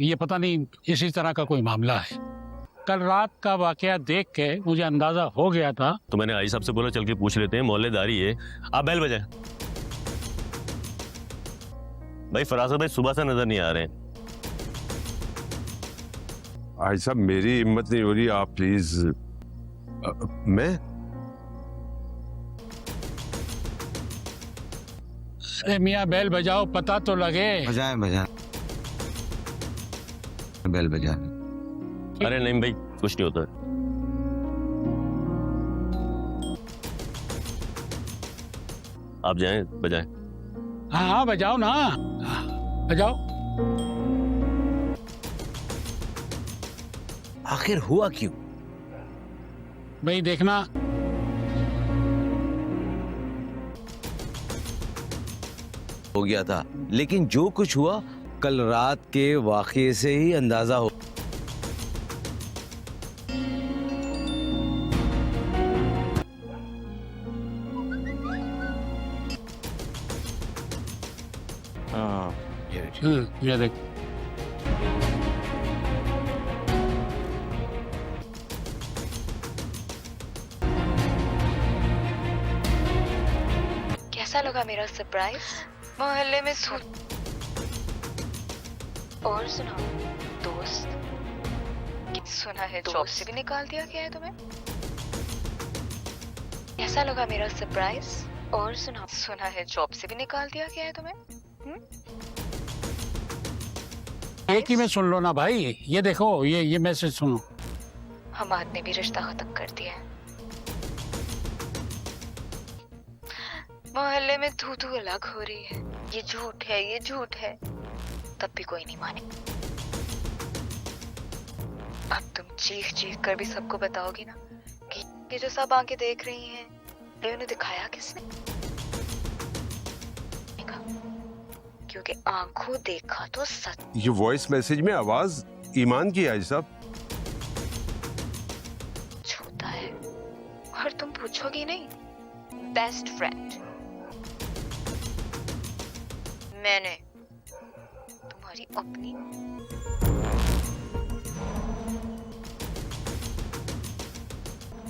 ये पता नहीं इसी तरह का कोई मामला है। कल रात का वाकया देख के मुझे अंदाजा हो गया था। तो मैंने आई साहब से बोला चल के पूछ लेते हैं, मोहल्लेदारी है। आप बेल बजाएं। भाई फरासत भाई सुबह से नजर नहीं आ रहे हैं। आई साहब मेरी हिम्मत नहीं हो रही, आप प्लीज। मैं अरे मियाँ बेल बजाओ, पता तो लगे। बजाए बेल बजा। अरे नहीं भाई कुछ नहीं होता। आप जाएं बजाएं। हाँ हाँ बजाओ ना, बजाओ। आखिर हुआ क्यों? भाई देखना, हो गया था, लेकिन जो कुछ हुआ कल रात के वाकये से ही अंदाजा हो। ये देख। कैसा लगा मेरा सरप्राइज? मोहल्ले में और सुनाओ दोस्त, सुना है जॉब से भी निकाल दिया गया है तुम्हें? कैसा लगा मेरा सरप्राइज? और सुनाओ, सुना है जॉब से भी निकाल दिया गया है तुम्हें? एक ही में सुन लो ना भाई। ये देखो, ये मैसेज सुनो। हमाद ने भी रिश्ता खत्म कर दिया है। मोहल्ले में तू अलग हो रही है। ये झूठ है, ये झूठ है, तब भी कोई नहीं माने। अब तुम चीख चीख कर भी सबको बताओगी ना कि ये जो सब आंखें देख रही हैं, ये उन्हें दिखाया किसने? क्योंकि आंखों देखा तो सच। ये वॉइस मैसेज में आवाज ईमान की है साहब। छूता है और तुम पूछोगी नहीं। बेस्ट फ्रेंड मैंने, तुम्हारी अपनी।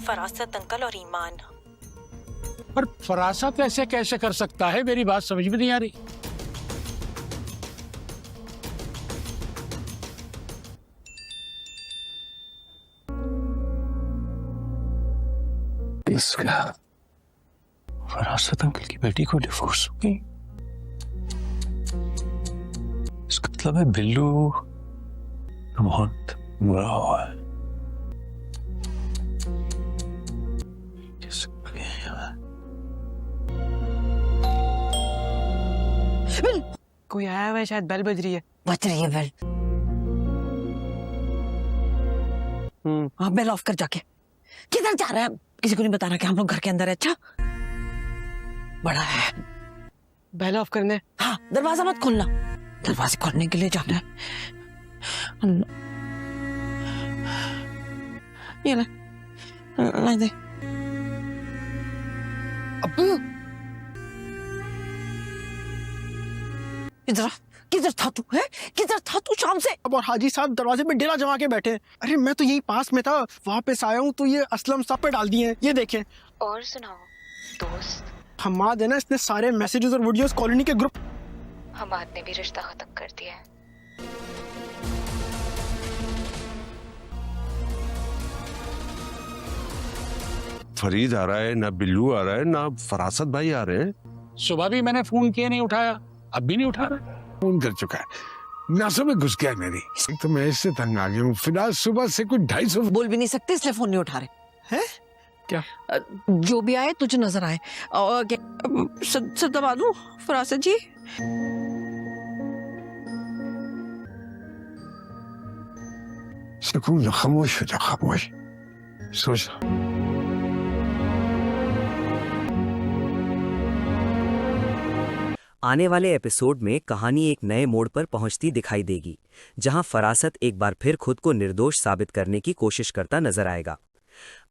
फरासत अंकल और ईमान। पर फरासत ऐसे कैसे कर सकता है? मेरी बात समझ में नहीं आ रही। इसका फरासत अंकल की बेटी को डिवोर्स हो गई। इसका मतलब है बिल्लू बहुत बुरा हुआ है। कोई आया हुआ है, शायद बेल बज रही है। बज रही है बेल। हाँ बेल ऑफ कर जाके। किधर जा रहा है? किसी को नहीं बताना कि हम लोग घर के अंदर है। अच्छा बड़ा है। बेल ऑफ करने। हाँ दरवाजा मत खोलना, दरवाजे खोलने के लिए जाना है। ये ले, ले दे। किधर था तू? है किधर था तू शाम से? अब और हाजी साहब दरवाजे पे डेरा जमा के बैठे हैं। अरे मैं तो यही पास में था, वापस आया हूँ तो ये असलम साहब पे डाल दिए हैं। ये देखें। और सुनाओ दोस्त। हमाद है ना, इसने सारे मैसेजेस और वीडियोस कॉलोनी के ग्रुप। हमाद ने भी रिश्ता खत्म कर दिया है। फरीद आ रहा है ना, बिल्लू आ रहा है ना, फरासत भाई आ रहे हैं। सुबह भी मैंने फोन किया, नहीं उठाया, अब भी नहीं उठा रहा। फोन कर चुका है, नसों में घुस गया मेरी। तो मैं इससे तंग आ गया हूँ। फिलहाल सुबह से कुछ 250 बोल भी नहीं सकते इसलिए फोन नहीं उठा रहे हैं। क्या जो भी आए तुझे नजर आए। और सर दबा दूं फरासत जी? सुकून, खामोश हो जा, खामोश सोच। आने वाले एपिसोड में कहानी एक नए मोड़ पर पहुंचती दिखाई देगी, जहां फरासत एक बार फिर खुद को निर्दोष साबित करने की कोशिश करता नजर आएगा।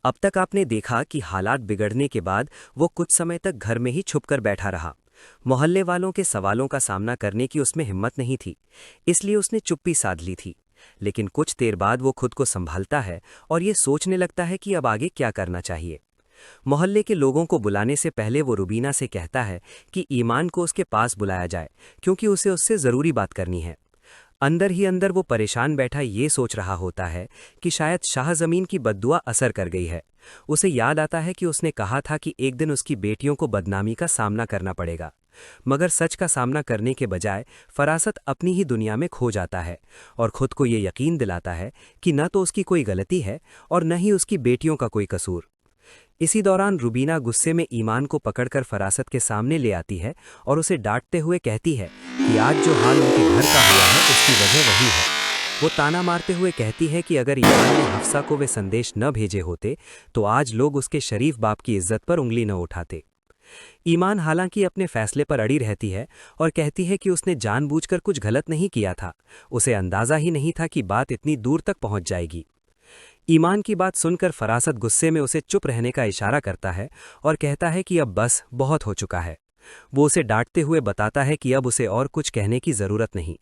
अब तक आपने देखा कि हालात बिगड़ने के बाद वो कुछ समय तक घर में ही छुपकर बैठा रहा, मोहल्ले वालों के सवालों का सामना करने की उसमें हिम्मत नहीं थी, इसलिए उसने चुप्पी साध ली थी। लेकिन कुछ देर बाद वो खुद को संभालता है और ये सोचने लगता है कि अब आगे क्या करना चाहिए। मोहल्ले के लोगों को बुलाने से पहले वो रुबीना से कहता है कि ईमान को उसके पास बुलाया जाए, क्योंकि उसे उससे ज़रूरी बात करनी है। अंदर ही अंदर वो परेशान बैठा ये सोच रहा होता है कि शायद शाह ज़मीन की बद्दुआ असर कर गई है। उसे याद आता है कि उसने कहा था कि एक दिन उसकी बेटियों को बदनामी का सामना करना पड़ेगा, मगर सच का सामना करने के बजाय फरासत अपनी ही दुनिया में खो जाता है और खुद को ये यकीन दिलाता है कि न तो उसकी कोई गलती है और न ही उसकी बेटियों का कोई कसूर। इसी दौरान रुबीना गुस्से में ईमान को पकड़कर फरासत के सामने ले आती है और उसे डांटते हुए कहती है कि आज जो हाल उनके घर का हुआ है उसकी वजह वही है। वो ताना मारते हुए कहती है कि अगर ईमान ने हफ्सा को वे संदेश न भेजे होते तो आज लोग उसके शरीफ बाप की इज्जत पर उंगली न उठाते। ईमान हालांकि अपने फैसले पर अड़ी रहती है और कहती है कि उसने जानबूझकर कुछ गलत नहीं किया था, उसे अंदाजा ही नहीं था कि बात इतनी दूर तक पहुंच जाएगी। ईमान की बात सुनकर फरासत गुस्से में उसे चुप रहने का इशारा करता है और कहता है कि अब बस बहुत हो चुका है। वो उसे डांटते हुए बताता है कि अब उसे और कुछ कहने की जरूरत नहीं।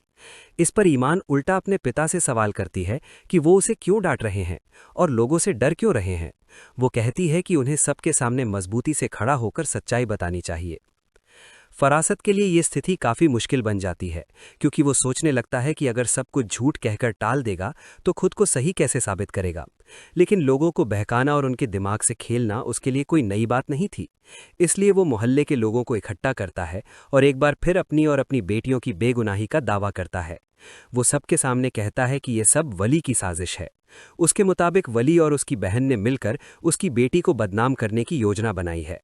इस पर ईमान उल्टा अपने पिता से सवाल करती है कि वो उसे क्यों डांट रहे हैं और लोगों से डर क्यों रहे हैं। वो कहती है कि उन्हें सबके सामने मजबूती से खड़ा होकर सच्चाई बतानी चाहिए। फरासत के लिए ये स्थिति काफ़ी मुश्किल बन जाती है, क्योंकि वो सोचने लगता है कि अगर सब कुछ झूठ कहकर टाल देगा तो खुद को सही कैसे साबित करेगा। लेकिन लोगों को बहकाना और उनके दिमाग से खेलना उसके लिए कोई नई बात नहीं थी। इसलिए वो मोहल्ले के लोगों को इकट्ठा करता है और एक बार फिर अपनी और अपनी बेटियों की बेगुनाही का दावा करता है। वो सबके सामने कहता है कि ये सब वली की साजिश है। उसके मुताबिक वली और उसकी बहन ने मिलकर उसकी बेटी को बदनाम करने की योजना बनाई है।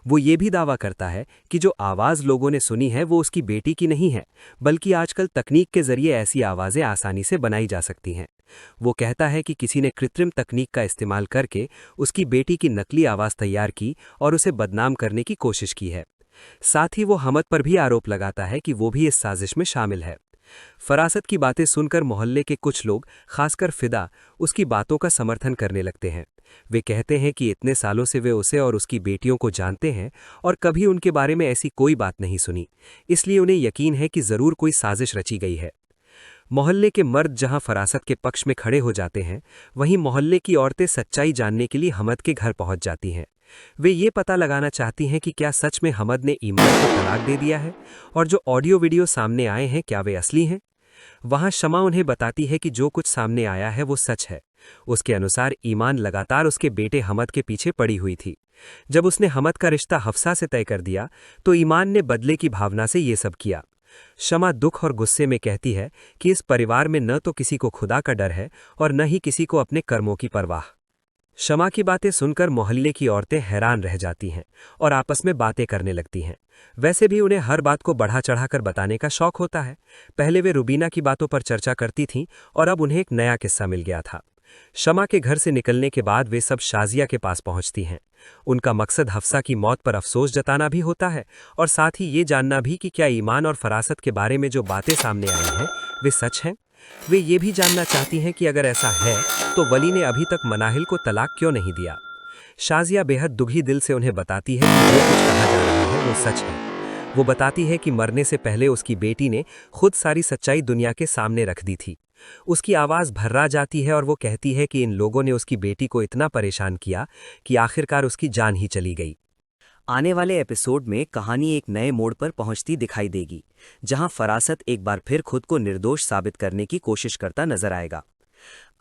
वो ये भी दावा करता है कि जो आवाज़ लोगों ने सुनी है वो उसकी बेटी की नहीं है, बल्कि आजकल तकनीक के जरिए ऐसी आवाज़ें आसानी से बनाई जा सकती हैं। वो कहता है कि किसी ने कृत्रिम तकनीक का इस्तेमाल करके उसकी बेटी की नकली आवाज़ तैयार की और उसे बदनाम करने की कोशिश की है। साथ ही वो हमद पर भी आरोप लगाता है कि वो भी इस साजिश में शामिल है। फरासत की बातें सुनकर मोहल्ले के कुछ लोग, खासकर फिदा, उसकी बातों का समर्थन करने लगते हैं। वे कहते हैं कि इतने सालों से वे उसे और उसकी बेटियों को जानते हैं और कभी उनके बारे में ऐसी कोई बात नहीं सुनी, इसलिए उन्हें यकीन है कि जरूर कोई साजिश रची गई है। मोहल्ले के मर्द जहां फरासत के पक्ष में खड़े हो जाते हैं, वहीं मोहल्ले की औरतें सच्चाई जानने के लिए हमद के घर पहुंच जाती हैं। वे ये पता लगाना चाहती हैं कि क्या सच में हमद ने ईमान को तलाक दे दिया है और जो ऑडियो वीडियो सामने आए हैं क्या वे असली हैं। वहां शमा उन्हें बताती है कि जो कुछ सामने आया है वो सच है। उसके अनुसार ईमान लगातार उसके बेटे हमद के पीछे पड़ी हुई थी। जब उसने हमद का रिश्ता हफ्सा से तय कर दिया तो ईमान ने बदले की भावना से ये सब किया। शमा दुख और गुस्से में कहती है कि इस परिवार में न तो किसी को खुदा का डर है और न ही किसी को अपने कर्मों की परवाह। शमा की बातें सुनकर मोहल्ले की औरतें हैरान रह जाती हैं और आपस में बातें करने लगती हैं। वैसे भी उन्हें हर बात को बढ़ा चढ़ाकर बताने का शौक होता है। पहले वे रुबीना की बातों पर चर्चा करती थीं और अब उन्हें एक नया किस्सा मिल गया था। शमा के घर से निकलने के बाद वे सब शाजिया के पास पहुंचती हैं। उनका मकसद हफ्सा की मौत पर अफसोस जताना भी होता है और साथ ही ये जानना भी कि क्या ईमान और फरासत के बारे में जो बातें सामने आई हैं वे सच हैं। वे ये भी जानना चाहती हैं कि अगर ऐसा है तो वली ने अभी तक मनाहिल को तलाक क्यों नहीं दिया। शाजिया बेहद दुखी दिल से उन्हें बताती है कि जो कुछ कहा जा रहा है वो सच है। वो बताती है कि मरने से पहले उसकी बेटी ने खुद सारी सच्चाई दुनिया के सामने रख दी थी। उसकी आवाज़ भर्रा जाती है और वो कहती है कि इन लोगों ने उसकी बेटी को इतना परेशान किया कि आखिरकार उसकी जान ही चली गई। आने वाले एपिसोड में कहानी एक नए मोड़ पर पहुंचती दिखाई देगी, जहां फरासत एक बार फिर खुद को निर्दोष साबित करने की कोशिश करता नजर आएगा।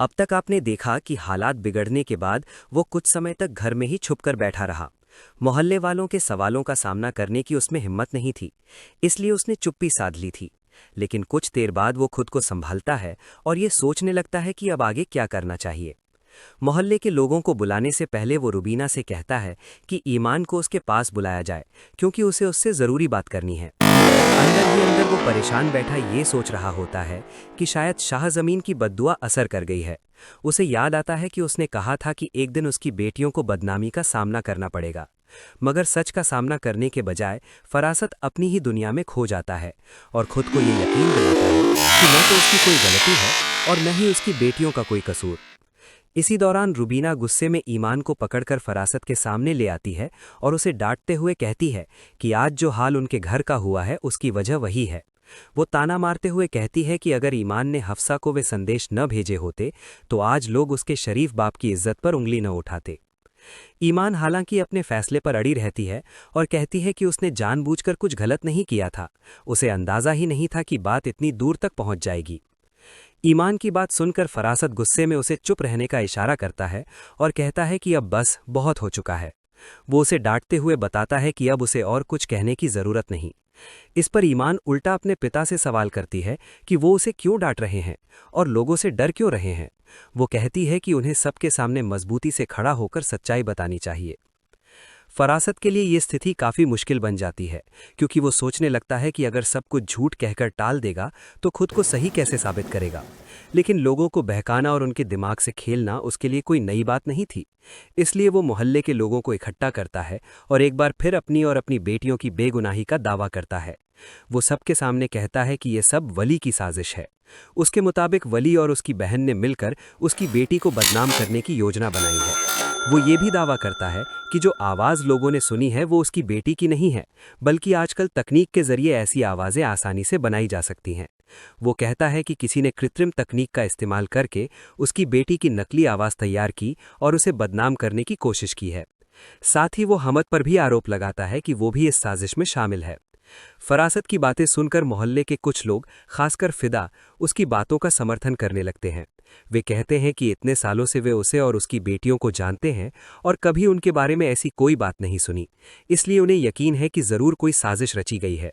अब तक आपने देखा कि हालात बिगड़ने के बाद वो कुछ समय तक घर में ही छुपकर बैठा रहा। मोहल्ले वालों के सवालों का सामना करने की उसमें हिम्मत नहीं थी, इसलिए उसने चुप्पी साध ली थी। लेकिन कुछ देर बाद वो खुद को संभालता है और ये सोचने लगता है कि अब आगे क्या करना चाहिए। मोहल्ले के लोगों को बुलाने से पहले वो रुबीना से कहता है कि ईमान को उसके पास बुलाया जाए, क्योंकि उसे उससे ज़रूरी बात करनी है। अंदर ही अंदर वो परेशान बैठा ये सोच रहा होता है कि शायद शाह ज़मीन की बद्दुआ असर कर गई है। उसे याद आता है कि उसने कहा था कि एक दिन उसकी बेटियों को बदनामी का सामना करना पड़ेगा, मगर सच का सामना करने के बजाय फरासत अपनी ही दुनिया में खो जाता है और खुद को ये यकीन दिलाता है कि न तो उसकी कोई गलती है और न ही उसकी बेटियों का कोई कसूर। इसी दौरान रुबीना गुस्से में ईमान को पकड़कर फरासत के सामने ले आती है और उसे डांटते हुए कहती है कि आज जो हाल उनके घर का हुआ है उसकी वजह वही है। वो ताना मारते हुए कहती है कि अगर ईमान ने हफ्सा को वे संदेश न भेजे होते तो आज लोग उसके शरीफ बाप की इज्जत पर उंगली न उठाते। ईमान हालांकि अपने फैसले पर अड़ी रहती है और कहती है कि उसने जानबूझकर कुछ गलत नहीं किया था, उसे अंदाजा ही नहीं था कि बात इतनी दूर तक पहुंच जाएगी। ईमान की बात सुनकर फरासत गुस्से में उसे चुप रहने का इशारा करता है और कहता है कि अब बस बहुत हो चुका है। वो उसे डांटते हुए बताता है कि अब उसे और कुछ कहने की जरूरत नहीं। इस पर ईमान उल्टा अपने पिता से सवाल करती है कि वो उसे क्यों डांट रहे हैं और लोगों से डर क्यों रहे हैं। वो कहती है कि उन्हें सबके सामने मजबूती से खड़ा होकर सच्चाई बतानी चाहिए। फरासत के लिए ये स्थिति काफ़ी मुश्किल बन जाती है क्योंकि वो सोचने लगता है कि अगर सब कुछ झूठ कहकर टाल देगा तो खुद को सही कैसे साबित करेगा। लेकिन लोगों को बहकाना और उनके दिमाग से खेलना उसके लिए कोई नई बात नहीं थी। इसलिए वो मोहल्ले के लोगों को इकट्ठा करता है और एक बार फिर अपनी और अपनी बेटियों की बेगुनाही का दावा करता है। वो सबके सामने कहता है कि ये सब वली की साजिश है। उसके मुताबिक वली और उसकी बहन ने मिलकर उसकी बेटी को बदनाम करने की योजना बनाई है। वो ये भी दावा करता है कि जो आवाज़ लोगों ने सुनी है वो उसकी बेटी की नहीं है, बल्कि आजकल तकनीक के जरिए ऐसी आवाज़ें आसानी से बनाई जा सकती हैं। वो कहता है कि किसी ने कृत्रिम तकनीक का इस्तेमाल करके उसकी बेटी की नकली आवाज़ तैयार की और उसे बदनाम करने की कोशिश की है। साथ ही वो हमद पर भी आरोप लगाता है कि वो भी इस साजिश में शामिल है। फरासत की बातें सुनकर मोहल्ले के कुछ लोग, खासकर फिदा, उसकी बातों का समर्थन करने लगते हैं। वे कहते हैं कि इतने सालों से वे उसे और उसकी बेटियों को जानते हैं और कभी उनके बारे में ऐसी कोई बात नहीं सुनी, इसलिए उन्हें यकीन है कि जरूर कोई साजिश रची गई है।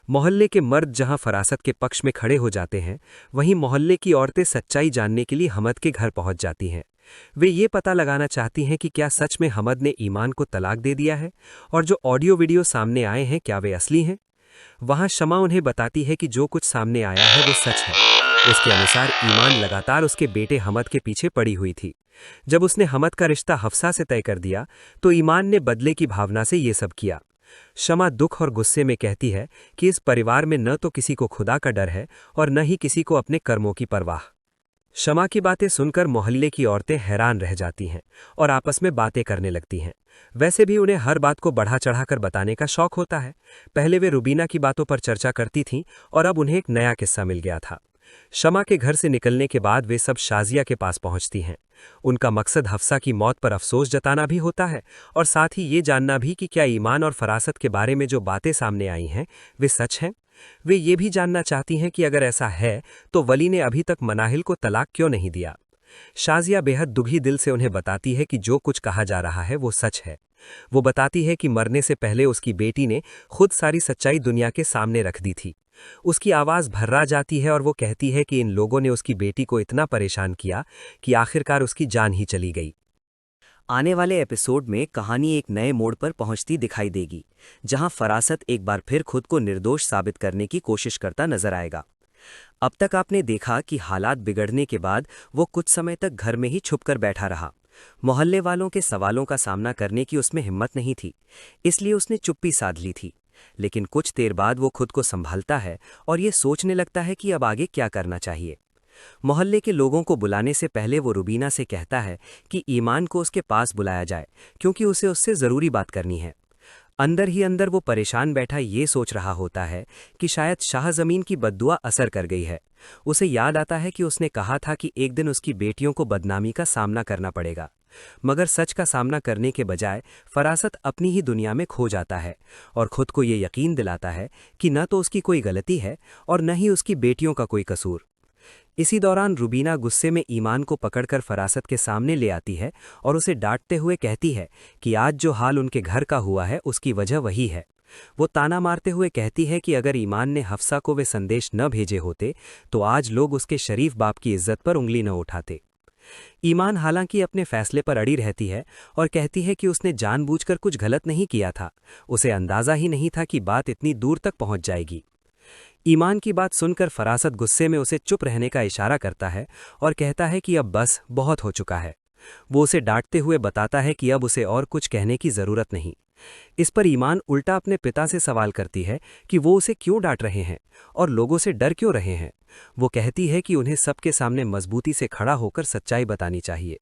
मोहल्ले के मर्द जहां फरासत के पक्ष में खड़े हो जाते हैं, वहीं मोहल्ले की औरतें सच्चाई जानने के लिए हमद के घर पहुंच जाती हैं। वे ये पता लगाना चाहती हैं कि क्या सच में हमद ने ईमान को तलाक दे दिया है और जो ऑडियो वीडियो सामने आए हैं क्या वे असली हैं। वहां शमा उन्हें बताती है कि जो कुछ सामने आया है वो सच है। उसके अनुसार ईमान लगातार उसके बेटे हमद के पीछे पड़ी हुई थी। जब उसने हमद का रिश्ता हफ्सा से तय कर दिया तो ईमान ने बदले की भावना से ये सब किया। शमा दुख और गुस्से में कहती है कि इस परिवार में न तो किसी को खुदा का डर है और न ही किसी को अपने कर्मों की परवाह। शमा की बातें सुनकर मोहल्ले की औरतें हैरान रह जाती हैं और आपस में बातें करने लगती हैं। वैसे भी उन्हें हर बात को बढ़ा चढ़ाकर बताने का शौक होता है। पहले वे रुबीना की बातों पर चर्चा करती थीं और अब उन्हें एक नया किस्सा मिल गया था। शमा के घर से निकलने के बाद वे सब शाजिया के पास पहुंचती हैं। उनका मकसद हफ्सा की मौत पर अफसोस जताना भी होता है और साथ ही ये जानना भी कि क्या ईमान और फरासत के बारे में जो बातें सामने आई हैं वे सच हैं। वे ये भी जानना चाहती हैं कि अगर ऐसा है तो वली ने अभी तक मनाहिल को तलाक क्यों नहीं दिया। शाजिया बेहद दुखी दिल से उन्हें बताती है कि जो कुछ कहा जा रहा है वो सच है। वो बताती है कि मरने से पहले उसकी बेटी ने खुद सारी सच्चाई दुनिया के सामने रख दी थी। उसकी आवाज़ भर्रा जाती है और वो कहती है कि इन लोगों ने उसकी बेटी को इतना परेशान किया कि आखिरकार उसकी जान ही चली गई। आने वाले एपिसोड में कहानी एक नए मोड़ पर पहुंचती दिखाई देगी, जहां फरासत एक बार फिर खुद को निर्दोष साबित करने की कोशिश करता नजर आएगा। अब तक आपने देखा कि हालात बिगड़ने के बाद वो कुछ समय तक घर में ही छुपकर बैठा रहा। मोहल्ले वालों के सवालों का सामना करने की उसमें हिम्मत नहीं थी, इसलिए उसने चुप्पी साध ली थी। लेकिन कुछ देर बाद वो खुद को संभालता है और ये सोचने लगता है कि अब आगे क्या करना चाहिए। मोहल्ले के लोगों को बुलाने से पहले वो रुबीना से कहता है कि ईमान को उसके पास बुलाया जाए क्योंकि उसे उससे ज़रूरी बात करनी है। अंदर ही अंदर वो परेशान बैठा ये सोच रहा होता है कि शायद शाह ज़मीन की बद्दुआ असर कर गई है। उसे याद आता है कि उसने कहा था कि एक दिन उसकी बेटियों को बदनामी का सामना करना पड़ेगा, मगर सच का सामना करने के बजाय फरासत अपनी ही दुनिया में खो जाता है और खुद को ये यकीन दिलाता है कि न तो उसकी कोई गलती है और न ही उसकी बेटियों का कोई कसूर। इसी दौरान रुबीना गुस्से में ईमान को पकड़कर फरासत के सामने ले आती है और उसे डांटते हुए कहती है कि आज जो हाल उनके घर का हुआ है उसकी वजह वही है। वो ताना मारते हुए कहती है कि अगर ईमान ने हफ्सा को वे संदेश न भेजे होते तो आज लोग उसके शरीफ बाप की इज्जत पर उंगली न उठाते। ईमान हालांकि अपने फैसले पर अड़ी रहती है और कहती है कि उसने जानबूझकर कुछ गलत नहीं किया था, उसे अंदाजा ही नहीं था कि बात इतनी दूर तक पहुंच जाएगी। ईमान की बात सुनकर फरासत गुस्से में उसे चुप रहने का इशारा करता है और कहता है कि अब बस बहुत हो चुका है। वो उसे डांटते हुए बताता है कि अब उसे और कुछ कहने की जरूरत नहीं। इस पर ईमान उल्टा अपने पिता से सवाल करती है कि वो उसे क्यों डांट रहे हैं और लोगों से डर क्यों रहे हैं। वो कहती है कि उन्हें सबके सामने मजबूती से खड़ा होकर सच्चाई बतानी चाहिए।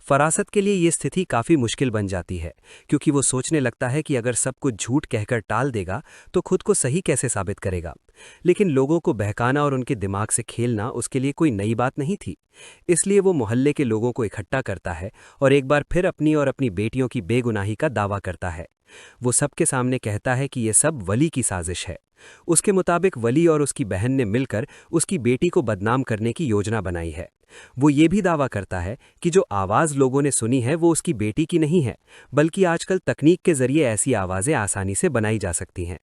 फरासत के लिए ये स्थिति काफ़ी मुश्किल बन जाती है, क्योंकि वो सोचने लगता है कि अगर सब कुछ झूठ कहकर टाल देगा तो खुद को सही कैसे साबित करेगा। लेकिन लोगों को बहकाना और उनके दिमाग से खेलना उसके लिए कोई नई बात नहीं थी। इसलिए वो मोहल्ले के लोगों को इकट्ठा करता है और एक बार फिर अपनी और अपनी बेटियों की बेगुनाही का दावा करता है। वो सबके सामने कहता है कि ये सब वली की साजिश है। उसके मुताबिक वली और उसकी बहन ने मिलकर उसकी बेटी को बदनाम करने की योजना बनाई है। वो ये भी दावा करता है कि जो आवाज़ लोगों ने सुनी है वो उसकी बेटी की नहीं है, बल्कि आजकल तकनीक के जरिए ऐसी आवाज़ें आसानी से बनाई जा सकती हैं।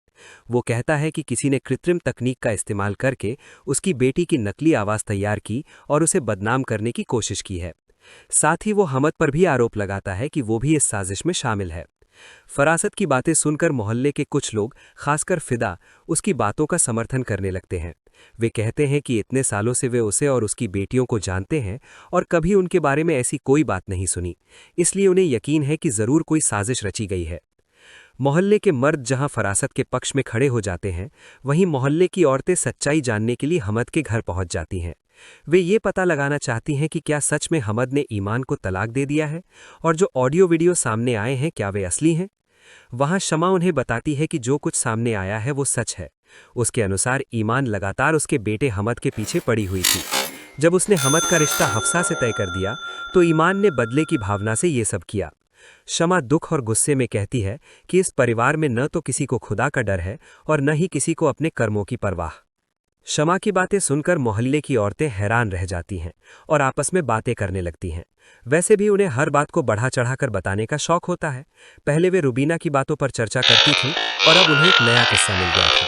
वो कहता है कि किसी ने कृत्रिम तकनीक का इस्तेमाल करके उसकी बेटी की नकली आवाज़ तैयार की और उसे बदनाम करने की कोशिश की है। साथ ही वो हमद पर भी आरोप लगाता है कि वो भी इस साजिश में शामिल है। फरासत की बातें सुनकर मोहल्ले के कुछ लोग, खासकर फिदा, उसकी बातों का समर्थन करने लगते हैं। वे कहते हैं कि इतने सालों से वे उसे और उसकी बेटियों को जानते हैं और कभी उनके बारे में ऐसी कोई बात नहीं सुनी, इसलिए उन्हें यकीन है कि जरूर कोई साजिश रची गई है। मोहल्ले के मर्द जहां फरासत के पक्ष में खड़े हो जाते हैं, वहीं मोहल्ले की औरतें सच्चाई जानने के लिए हमद के घर पहुंच जाती हैं। वे ये पता लगाना चाहती हैं कि क्या सच में हमद ने ईमान को तलाक दे दिया है और जो ऑडियो वीडियो सामने आए हैं क्या वे असली हैं। वहां शमा उन्हें बताती है कि जो कुछ सामने आया है वो सच है। उसके अनुसार ईमान लगातार उसके बेटे हमद के पीछे पड़ी हुई थी। जब उसने हमद का रिश्ता हफ्सा से तय कर दिया तो ईमान ने बदले की भावना से ये सब किया। शमा दुख और गुस्से में कहती है कि इस परिवार में न तो किसी को खुदा का डर है और न ही किसी को अपने कर्मों की परवाह। शमा की बातें सुनकर मोहल्ले की औरतें हैरान रह जाती हैं और आपस में बातें करने लगती हैं। वैसे भी उन्हें हर बात को बढ़ा चढ़ाकर बताने का शौक होता है। पहले वे रुबीना की बातों पर चर्चा करती थीं और अब उन्हें एक नया किस्सा मिल गया था।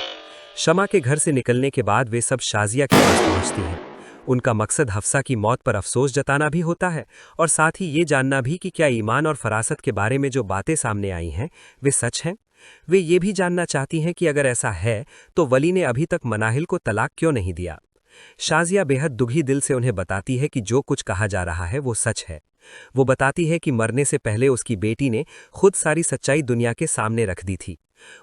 शमा के घर से निकलने के बाद वे सब शाजिया के पास पहुंचती हैं। उनका मकसद हफ्सा की मौत पर अफसोस जताना भी होता है और साथ ही ये जानना भी कि क्या ईमान और फरासत के बारे में जो बातें सामने आई हैं वे सच हैं। वे ये भी जानना चाहती हैं कि अगर ऐसा है तो वली ने अभी तक मनाहिल को तलाक क्यों नहीं दिया। शाजिया बेहद दुखी दिल से उन्हें बताती है कि जो कुछ कहा जा रहा है वो सच है। वो बताती है कि मरने से पहले उसकी बेटी ने खुद सारी सच्चाई दुनिया के सामने रख दी थी।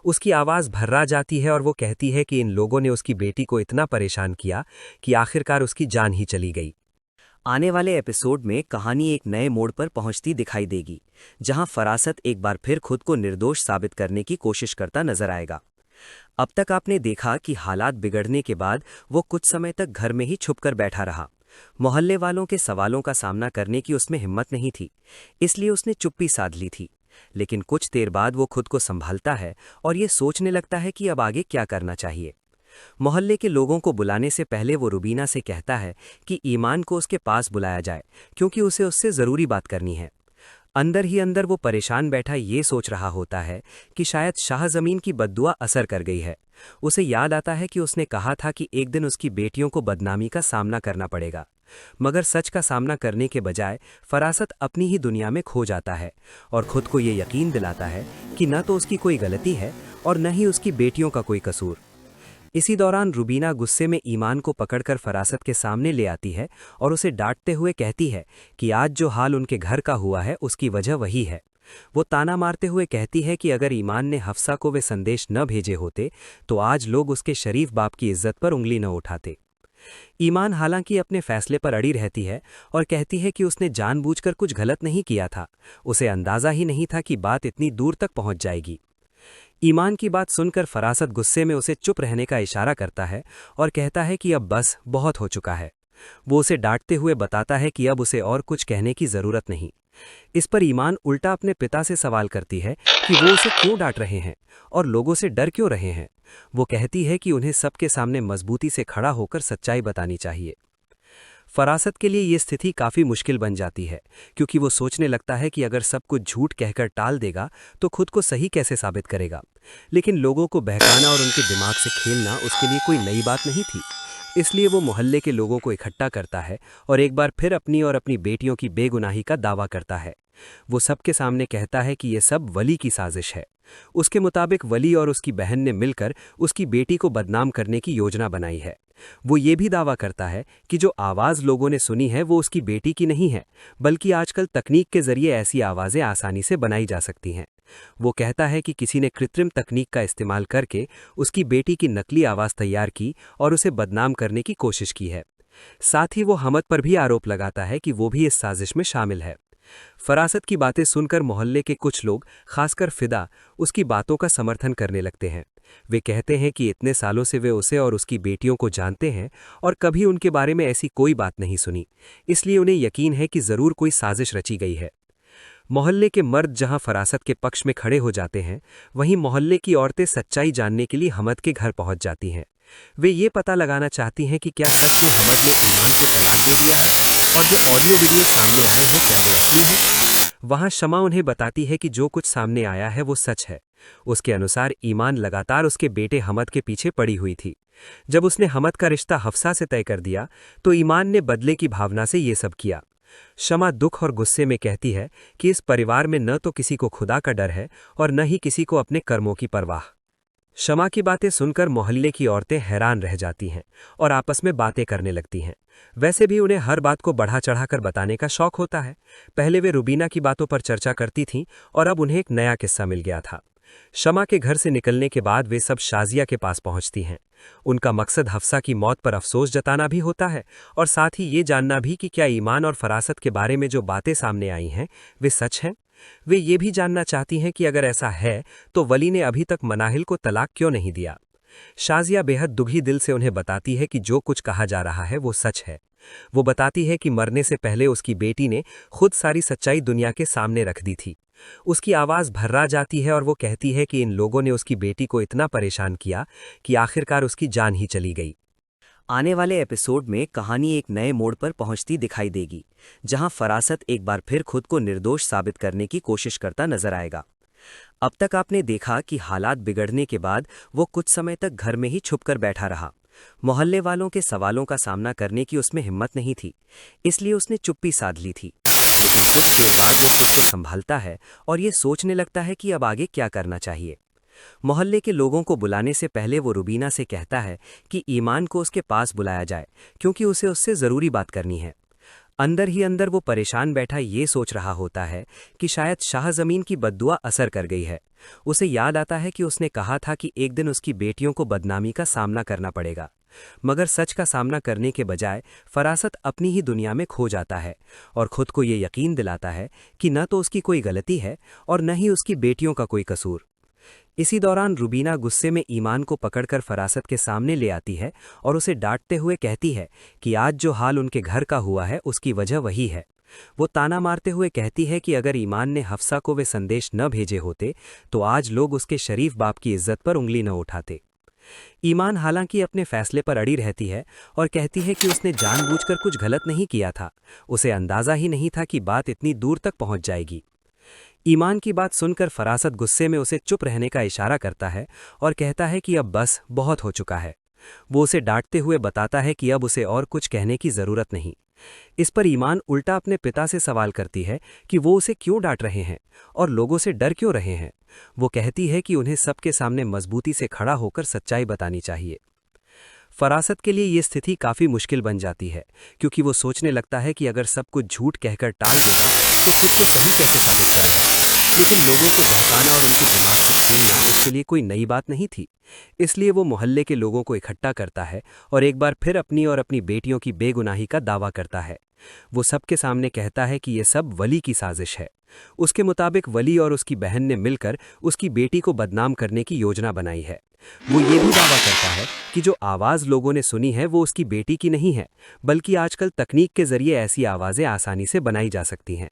उसकी आवाज़ भर्रा जाती है और वो कहती है कि इन लोगों ने उसकी बेटी को इतना परेशान किया कि आखिरकार उसकी जान ही चली गई। आने वाले एपिसोड में कहानी एक नए मोड़ पर पहुंचती दिखाई देगी, जहां फरासत एक बार फिर खुद को निर्दोष साबित करने की कोशिश करता नजर आएगा। अब तक आपने देखा कि हालात बिगड़ने के बाद वो कुछ समय तक घर में ही छुपकर बैठा रहा। मोहल्ले वालों के सवालों का सामना करने की उसमें हिम्मत नहीं थी, इसलिए उसने चुप्पी साध ली थी। लेकिन कुछ देर बाद वो खुद को संभालता है और ये सोचने लगता है कि अब आगे क्या करना चाहिए। मोहल्ले के लोगों को बुलाने से पहले वो रुबीना से कहता है कि ईमान को उसके पास बुलाया जाए, क्योंकि उसे उससे ज़रूरी बात करनी है। अंदर ही अंदर वो परेशान बैठा ये सोच रहा होता है कि शायद शाह ज़मीन की बद्दुआ असर कर गई है। उसे याद आता है कि उसने कहा था कि एक दिन उसकी बेटियों को बदनामी का सामना करना पड़ेगा, मगर सच का सामना करने के बजाय फरासत अपनी ही दुनिया में खो जाता है और खुद को ये यकीन दिलाता है कि न तो उसकी कोई गलती है और न ही उसकी बेटियों का कोई कसूर। इसी दौरान रुबीना गुस्से में ईमान को पकड़कर फरासत के सामने ले आती है और उसे डांटते हुए कहती है कि आज जो हाल उनके घर का हुआ है उसकी वजह वही है। वो ताना मारते हुए कहती है कि अगर ईमान ने हफ्सा को वे संदेश न भेजे होते तो आज लोग उसके शरीफ बाप की इज्जत पर उंगली न उठाते। ईमान हालांकि अपने फैसले पर अड़ी रहती है और कहती है कि उसने जानबूझकर कुछ गलत नहीं किया था, उसे अंदाजा ही नहीं था कि बात इतनी दूर तक पहुंच जाएगी। ईमान की बात सुनकर फरासत गुस्से में उसे चुप रहने का इशारा करता है और कहता है कि अब बस बहुत हो चुका है। वो उसे डांटते हुए बताता है कि अब उसे और कुछ कहने की जरूरत नहीं। इस पर ईमान उल्टा अपने पिता से सवाल करती है कि वो उसे क्यों डांट रहे हैं और लोगों से डर क्यों रहे हैं। वो कहती है कि उन्हें सबके सामने मजबूती से खड़ा होकर सच्चाई बतानी चाहिए। फरासत के लिए ये स्थिति काफ़ी मुश्किल बन जाती है, क्योंकि वो सोचने लगता है कि अगर सब कुछ झूठ कहकर टाल देगा तो खुद को सही कैसे साबित करेगा। लेकिन लोगों को बहकाना और उनके दिमाग से खेलना उसके लिए कोई नई बात नहीं थी, इसलिए वो मोहल्ले के लोगों को इकट्ठा करता है और एक बार फिर अपनी और अपनी बेटियों की बेगुनाही का दावा करता है। वो सबके सामने कहता है कि ये सब वली की साजिश है। उसके मुताबिक वली और उसकी बहन ने मिलकर उसकी बेटी को बदनाम करने की योजना बनाई है। वो ये भी दावा करता है कि जो आवाज़ लोगों ने सुनी है वो उसकी बेटी की नहीं है, बल्कि आजकल तकनीक के जरिए ऐसी आवाज़ें आसानी से बनाई जा सकती हैं। वो कहता है कि किसी ने कृत्रिम तकनीक का इस्तेमाल करके उसकी बेटी की नकली आवाज़ तैयार की और उसे बदनाम करने की कोशिश की है। साथ ही वो हमद पर भी आरोप लगाता है कि वो भी इस साजिश में शामिल है। फरासत की बातें सुनकर मोहल्ले के कुछ लोग, खासकर फिदा, उसकी बातों का समर्थन करने लगते हैं। वे कहते हैं कि इतने सालों से वे उसे और उसकी बेटियों को जानते हैं और कभी उनके बारे में ऐसी कोई बात नहीं सुनी, इसलिए उन्हें यकीन है कि जरूर कोई साजिश रची गई है। मोहल्ले के मर्द जहां फरासत के पक्ष में खड़े हो जाते हैं, वहीं मोहल्ले की औरतें सच्चाई जानने के लिए हमद के घर पहुंच जाती हैं। वे ये पता लगाना चाहती हैं कि क्या सच में हमद ने ईमान को तलाक दे दिया है और जो ऑडियो वीडियो सामने आए हैं क्या वे असली हैं। वहां शमा उन्हें बताती है कि जो कुछ सामने आया है वो सच है। उसके अनुसार ईमान लगातार उसके बेटे हमद के पीछे पड़ी हुई थी। जब उसने हमद का रिश्ता हफ्सा से तय कर दिया तो ईमान ने बदले की भावना से ये सब किया। शमा दुख और गुस्से में कहती है कि इस परिवार में न तो किसी को खुदा का डर है और न ही किसी को अपने कर्मों की परवाह। शमा की बातें सुनकर मोहल्ले की औरतें हैरान रह जाती हैं और आपस में बातें करने लगती हैं। वैसे भी उन्हें हर बात को बढ़ा चढ़ाकर बताने का शौक होता है। पहले वे रुबीना की बातों पर चर्चा करती थीं और अब उन्हें एक नया किस्सा मिल गया था। शमा के घर से निकलने के बाद वे सब शाजिया के पास पहुंचती हैं। उनका मकसद हफ्सा की मौत पर अफसोस जताना भी होता है और साथ ही ये जानना भी कि क्या ईमान और फरासत के बारे में जो बातें सामने आई हैं वे सच हैं। वे ये भी जानना चाहती हैं कि अगर ऐसा है तो वली ने अभी तक मनाहिल को तलाक क्यों नहीं दिया। शाजिया बेहद दुखी दिल से उन्हें बताती है कि जो कुछ कहा जा रहा है वो सच है। वो बताती है कि मरने से पहले उसकी बेटी ने खुद सारी सच्चाई दुनिया के सामने रख दी थी। उसकी आवाज़ भर्रा जाती है और वो कहती है कि इन लोगों ने उसकी बेटी को इतना परेशान किया कि आखिरकार उसकी जान ही चली गई। आने वाले एपिसोड में कहानी एक नए मोड़ पर पहुंचती दिखाई देगी, जहां फरासत एक बार फिर खुद को निर्दोष साबित करने की कोशिश करता नजर आएगा। अब तक आपने देखा कि हालात बिगड़ने के बाद वो कुछ समय तक घर में ही छुपकर बैठा रहा। मोहल्ले वालों के सवालों का सामना करने की उसमें हिम्मत नहीं थी, इसलिए उसने चुप्पी साध ली थी। लेकिन कुछ देर बाद वो खुद को संभालता है और ये सोचने लगता है कि अब आगे क्या करना चाहिए। मोहल्ले के लोगों को बुलाने से पहले वो रुबीना से कहता है कि ईमान को उसके पास बुलाया जाए, क्योंकि उसे उससे ज़रूरी बात करनी है। अंदर ही अंदर वो परेशान बैठा ये सोच रहा होता है कि शायद शाहज़मीन की बद्दुआ असर कर गई है। उसे याद आता है कि उसने कहा था कि एक दिन उसकी बेटियों को बदनामी का सामना करना पड़ेगा, मगर सच का सामना करने के बजाय फरासत अपनी ही दुनिया में खो जाता है और खुद को ये यकीन दिलाता है कि न तो उसकी कोई गलती है और न ही उसकी बेटियों का कोई कसूर। इसी दौरान रुबीना गुस्से में ईमान को पकड़कर फरासत के सामने ले आती है और उसे डांटते हुए कहती है कि आज जो हाल उनके घर का हुआ है उसकी वजह वही है। वो ताना मारते हुए कहती है कि अगर ईमान ने हफ्सा को वे संदेश न भेजे होते तो आज लोग उसके शरीफ बाप की इज्जत पर उंगली न उठाते। ईमान हालांकि अपने फैसले पर अड़ी रहती है और कहती है कि उसने जानबूझकर कुछ गलत नहीं किया था, उसे अंदाजा ही नहीं था कि बात इतनी दूर तक पहुंच जाएगी। ईमान की बात सुनकर फरासत गुस्से में उसे चुप रहने का इशारा करता है और कहता है कि अब बस बहुत हो चुका है। वो उसे डांटते हुए बताता है कि अब उसे और कुछ कहने की जरूरत नहीं। इस पर ईमान उल्टा अपने पिता से सवाल करती है कि वो उसे क्यों डांट रहे हैं और लोगों से डर क्यों रहे हैं। वो कहती है कि उन्हें सबके सामने मजबूती से खड़ा होकर सच्चाई बतानी चाहिए। फरासत के लिए ये स्थिति काफ़ी मुश्किल बन जाती है, क्योंकि वो सोचने लगता है कि अगर सब कुछ झूठ कहकर टाल देगा तो खुद को सही कैसे साबित करेगा। लेकिन लोगों को बहकाना और उनके दिमाग से छीनना उसके लिए कोई नई बात नहीं थी। इसलिए वो मोहल्ले के लोगों को इकट्ठा करता है और एक बार फिर अपनी और अपनी बेटियों की बेगुनाही का दावा करता है। वो सबके सामने कहता है कि ये सब वली की साजिश है। उसके मुताबिक वली और उसकी बहन ने मिलकर उसकी बेटी को बदनाम करने की योजना बनाई है। वो ये भी दावा करता है कि जो आवाज़ लोगों ने सुनी है वो उसकी बेटी की नहीं है, बल्कि आजकल तकनीक के जरिए ऐसी आवाज़ें आसानी से बनाई जा सकती हैं।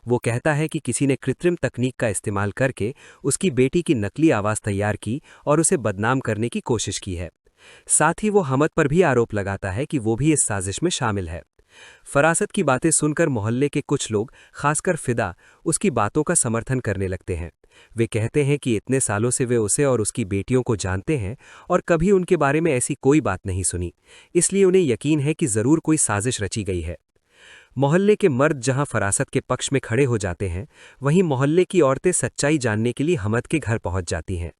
वो कहता है कि किसी ने कृत्रिम तकनीक का इस्तेमाल करके उसकी बेटी की नकली आवाज़ तैयार की और उसे बदनाम करने की कोशिश की है। साथ ही वो हमद पर भी आरोप लगाता है कि वो भी इस साजिश में शामिल है। फरासत की बातें सुनकर मोहल्ले के कुछ लोग, खासकर फिदा, उसकी बातों का समर्थन करने लगते हैं। वे कहते हैं कि इतने सालों से वे उसे और उसकी बेटियों को जानते हैं और कभी उनके बारे में ऐसी कोई बात नहीं सुनी, इसलिए उन्हें यकीन है कि जरूर कोई साजिश रची गई है। मोहल्ले के मर्द जहां फरासत के पक्ष में खड़े हो जाते हैं, वहीं मोहल्ले की औरतें सच्चाई जानने के लिए हमद के घर पहुंच जाती हैं।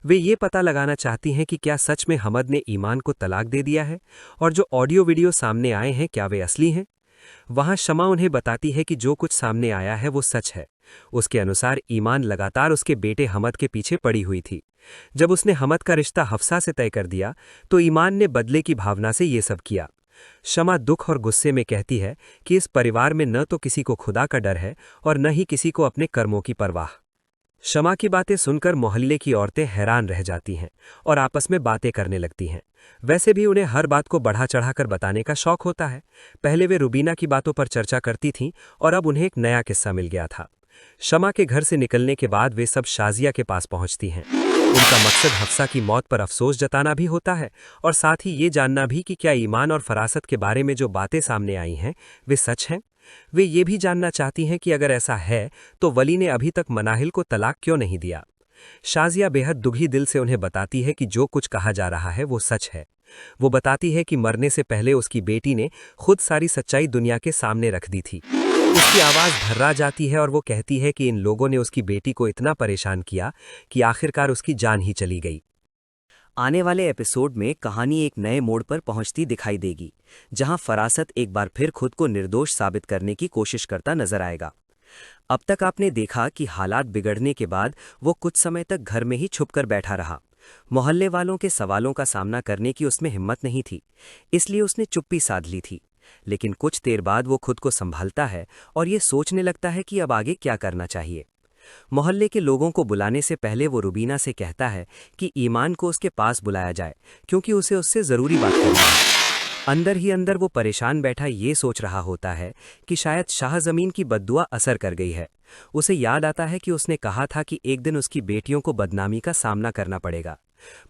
वे ये पता लगाना चाहती हैं कि क्या सच में हमद ने ईमान को तलाक दे दिया है और जो ऑडियो वीडियो सामने आए हैं क्या वे असली हैं। वहां शमा उन्हें बताती है कि जो कुछ सामने आया है वो सच है। उसके अनुसार ईमान लगातार उसके बेटे हमद के पीछे पड़ी हुई थी। जब उसने हमद का रिश्ता हफ्सा से तय कर दिया तो ईमान ने बदले की भावना से ये सब किया। शमा दुख और गुस्से में कहती है कि इस परिवार में न तो किसी को खुदा का डर है और न ही किसी को अपने कर्मों की परवाह। शमा की बातें सुनकर मोहल्ले की औरतें हैरान रह जाती हैं और आपस में बातें करने लगती हैं। वैसे भी उन्हें हर बात को बढ़ा चढ़ाकर बताने का शौक होता है। पहले वे रुबीना की बातों पर चर्चा करती थीं और अब उन्हें एक नया किस्सा मिल गया था। शमा के घर से निकलने के बाद वे सब शाजिया के पास पहुंचती हैं। उनका मकसद हफ्सा की मौत पर अफसोस जताना भी होता है और साथ ही ये जानना भी कि क्या ईमान और फरासत के बारे में जो बातें सामने आई हैं वे सच हैं। वे ये भी जानना चाहती हैं कि अगर ऐसा है तो वली ने अभी तक मनाहिल को तलाक क्यों नहीं दिया। शाजिया बेहद दुखी दिल से उन्हें बताती है कि जो कुछ कहा जा रहा है वो सच है। वो बताती है कि मरने से पहले उसकी बेटी ने खुद सारी सच्चाई दुनिया के सामने रख दी थी। उसकी आवाज़ भर्रा जाती है और वो कहती है कि इन लोगों ने उसकी बेटी को इतना परेशान किया कि आखिरकार उसकी जान ही चली गई। आने वाले एपिसोड में कहानी एक नए मोड़ पर पहुंचती दिखाई देगी, जहां फरासत एक बार फिर खुद को निर्दोष साबित करने की कोशिश करता नजर आएगा। अब तक आपने देखा कि हालात बिगड़ने के बाद वो कुछ समय तक घर में ही छुपकर बैठा रहा। मोहल्ले वालों के सवालों का सामना करने की उसमें हिम्मत नहीं थी, इसलिए उसने चुप्पी साध ली थी। लेकिन कुछ देर बाद वो खुद को संभालता है और ये सोचने लगता है कि अब आगे क्या करना चाहिए। मोहल्ले के लोगों को बुलाने से पहले वो रुबीना से कहता है कि ईमान को उसके पास बुलाया जाए, क्योंकि उसे उससे ज़रूरी बात करनी है। अंदर ही अंदर वो परेशान बैठा ये सोच रहा होता है कि शायद शाह ज़मीन की बद्दुआ असर कर गई है। उसे याद आता है कि उसने कहा था कि एक दिन उसकी बेटियों को बदनामी का सामना करना पड़ेगा,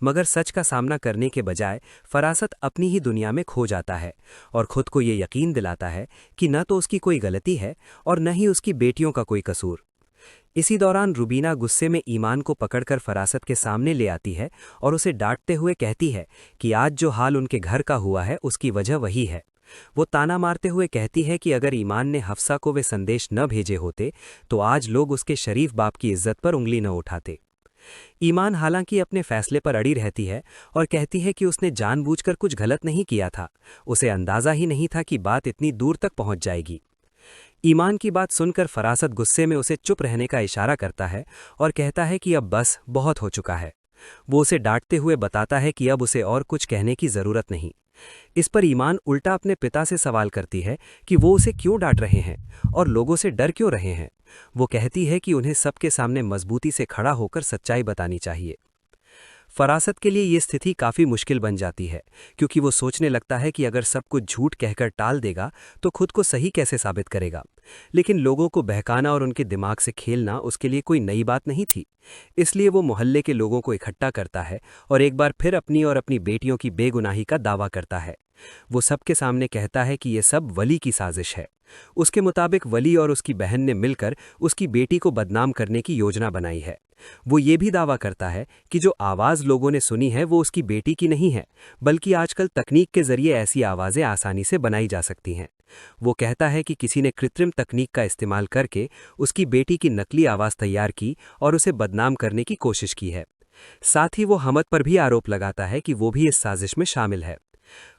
मगर सच का सामना करने के बजाय फरासत अपनी ही दुनिया में खो जाता है और खुद को ये यकीन दिलाता है कि न तो उसकी कोई गलती है और न ही उसकी बेटियों का कोई कसूर। इसी दौरान रुबीना गुस्से में ईमान को पकड़कर फरासत के सामने ले आती है और उसे डांटते हुए कहती है कि आज जो हाल उनके घर का हुआ है उसकी वजह वही है। वो ताना मारते हुए कहती है कि अगर ईमान ने हफ्सा को वे संदेश न भेजे होते तो आज लोग उसके शरीफ बाप की इज्जत पर उंगली न उठाते। ईमान हालांकि अपने फैसले पर अड़ी रहती है और कहती है कि उसने जानबूझकर कुछ गलत नहीं किया था, उसे अंदाजा ही नहीं था कि बात इतनी दूर तक पहुंच जाएगी। ईमान की बात सुनकर फरासत गुस्से में उसे चुप रहने का इशारा करता है और कहता है कि अब बस बहुत हो चुका है। वो उसे डांटते हुए बताता है कि अब उसे और कुछ कहने की जरूरत नहीं। इस पर ईमान उल्टा अपने पिता से सवाल करती है कि वो उसे क्यों डांट रहे हैं और लोगों से डर क्यों रहे हैं। वो कहती है कि उन्हें सबके सामने मजबूती से खड़ा होकर सच्चाई बतानी चाहिए। फरासत के लिए ये स्थिति काफ़ी मुश्किल बन जाती है, क्योंकि वो सोचने लगता है कि अगर सब कुछ झूठ कहकर टाल देगा तो खुद को सही कैसे साबित करेगा। लेकिन लोगों को बहकाना और उनके दिमाग से खेलना उसके लिए कोई नई बात नहीं थी। इसलिए वो मोहल्ले के लोगों को इकट्ठा करता है और एक बार फिर अपनी और अपनी बेटियों की बेगुनाही का दावा करता है। वो सबके सामने कहता है कि ये सब वली की साजिश है। उसके मुताबिक वली और उसकी बहन ने मिलकर उसकी बेटी को बदनाम करने की योजना बनाई है। वो ये भी दावा करता है कि जो आवाज़ लोगों ने सुनी है वो उसकी बेटी की नहीं है, बल्कि आजकल तकनीक के जरिए ऐसी आवाज़ें आसानी से बनाई जा सकती हैं। वो कहता है कि किसी ने कृत्रिम तकनीक का इस्तेमाल करके उसकी बेटी की नकली आवाज़ तैयार की और उसे बदनाम करने की कोशिश की है। साथ ही वो हमद पर भी आरोप लगाता है कि वो भी इस साजिश में शामिल है।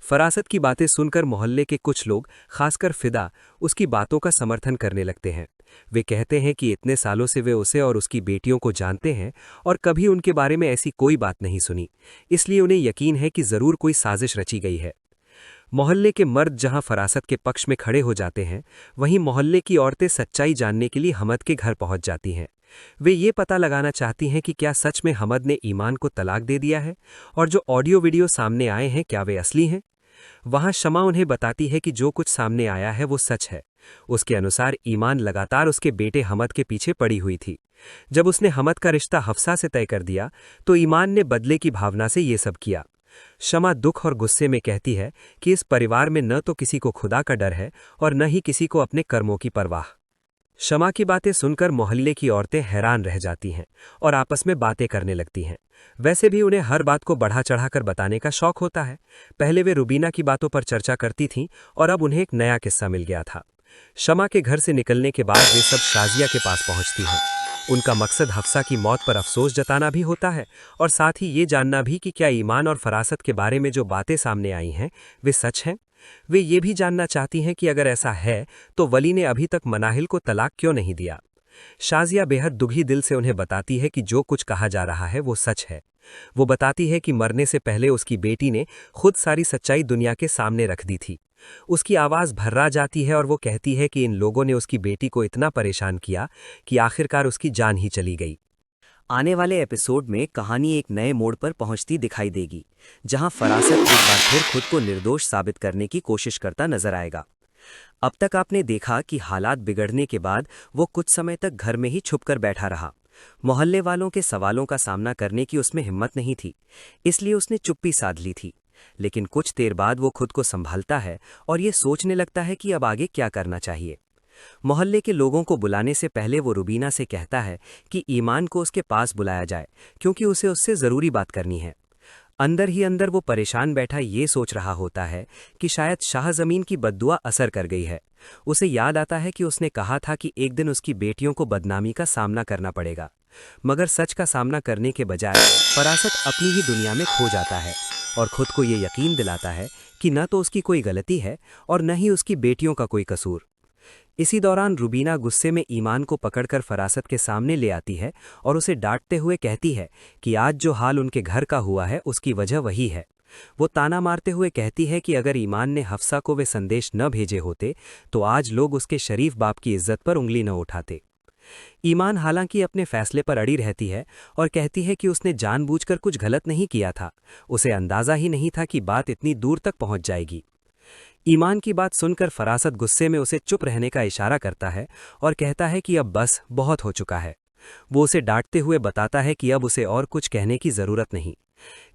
फरासत की बातें सुनकर मोहल्ले के कुछ लोग, खासकर फिदा, उसकी बातों का समर्थन करने लगते हैं। वे कहते हैं कि इतने सालों से वे उसे और उसकी बेटियों को जानते हैं और कभी उनके बारे में ऐसी कोई बात नहीं सुनी, इसलिए उन्हें यकीन है कि ज़रूर कोई साजिश रची गई है। मोहल्ले के मर्द जहां फरासत के पक्ष में खड़े हो जाते हैं, वहीं मोहल्ले की औरतें सच्चाई जानने के लिए हमद के घर पहुंच जाती हैं। वे ये पता लगाना चाहती हैं कि क्या सच में हमद ने ईमान को तलाक दे दिया है और जो ऑडियो वीडियो सामने आए हैं क्या वे असली हैं। वहां शमा उन्हें बताती है कि जो कुछ सामने आया है वो सच है। उसके अनुसार ईमान लगातार उसके बेटे हमद के पीछे पड़ी हुई थी। जब उसने हमद का रिश्ता हफ्सा से तय कर दिया तो ईमान ने बदले की भावना से ये सब किया। शमा दुख और गुस्से में कहती है कि इस परिवार में न तो किसी को खुदा का डर है और न ही किसी को अपने कर्मों की परवाह। शमा की बातें सुनकर मोहल्ले की औरतें हैरान रह जाती हैं और आपस में बातें करने लगती हैं। वैसे भी उन्हें हर बात को बढ़ा चढ़ाकर बताने का शौक होता है। पहले वे रुबीना की बातों पर चर्चा करती थीं और अब उन्हें एक नया किस्सा मिल गया था। शमा के घर से निकलने के बाद वे सब शाजिया के पास पहुंचती हैं। उनका मकसद हफ्सा की मौत पर अफसोस जताना भी होता है और साथ ही ये जानना भी कि क्या ईमान और फरासत के बारे में जो बातें सामने आई हैं वे सच हैं। वे ये भी जानना चाहती हैं कि अगर ऐसा है तो वली ने अभी तक मनाहिल को तलाक क्यों नहीं दिया। शाजिया बेहद दुखी दिल से उन्हें बताती है कि जो कुछ कहा जा रहा है वो सच है। वो बताती है कि मरने से पहले उसकी बेटी ने खुद सारी सच्चाई दुनिया के सामने रख दी थी। उसकी आवाज़ भर्रा जाती है और वो कहती है कि इन लोगों ने उसकी बेटी को इतना परेशान किया कि आखिरकार उसकी जान ही चली गई। आने वाले एपिसोड में कहानी एक नए मोड़ पर पहुंचती दिखाई देगी, जहां फरासत एक बार फिर खुद को निर्दोष साबित करने की कोशिश करता नजर आएगा। अब तक आपने देखा कि हालात बिगड़ने के बाद वो कुछ समय तक घर में ही छुपकर बैठा रहा। मोहल्ले वालों के सवालों का सामना करने की उसमें हिम्मत नहीं थी, इसलिए उसने चुप्पी साध ली थी। लेकिन कुछ देर बाद वो खुद को संभालता है और ये सोचने लगता है कि अब आगे क्या करना चाहिए। मोहल्ले के लोगों को बुलाने से पहले वो रुबीना से कहता है कि ईमान को उसके पास बुलाया जाए, क्योंकि उसे उससे ज़रूरी बात करनी है। अंदर ही अंदर वो परेशान बैठा ये सोच रहा होता है कि शायद शाहज़मीन की बद्दुआ असर कर गई है। उसे याद आता है कि उसने कहा था कि एक दिन उसकी बेटियों को बदनामी का सामना करना पड़ेगा, मगर सच का सामना करने के बजाय फरासत अपनी ही दुनिया में खो जाता है और खुद को ये यकीन दिलाता है कि न तो उसकी कोई गलती है और न ही उसकी बेटियों का कोई कसूर। इसी दौरान रुबीना गुस्से में ईमान को पकड़कर फरासत के सामने ले आती है और उसे डांटते हुए कहती है कि आज जो हाल उनके घर का हुआ है उसकी वजह वही है। वो ताना मारते हुए कहती है कि अगर ईमान ने हफ्सा को वे संदेश न भेजे होते तो आज लोग उसके शरीफ बाप की इज्जत पर उंगली न उठाते। ईमान हालांकि अपने फैसले पर अड़ी रहती है और कहती है कि उसने जानबूझकर कुछ गलत नहीं किया था, उसे अंदाजा ही नहीं था कि बात इतनी दूर तक पहुंच जाएगी। ईमान की बात सुनकर फरासत गुस्से में उसे चुप रहने का इशारा करता है और कहता है कि अब बस बहुत हो चुका है। वो उसे डांटते हुए बताता है कि अब उसे और कुछ कहने की जरूरत नहीं।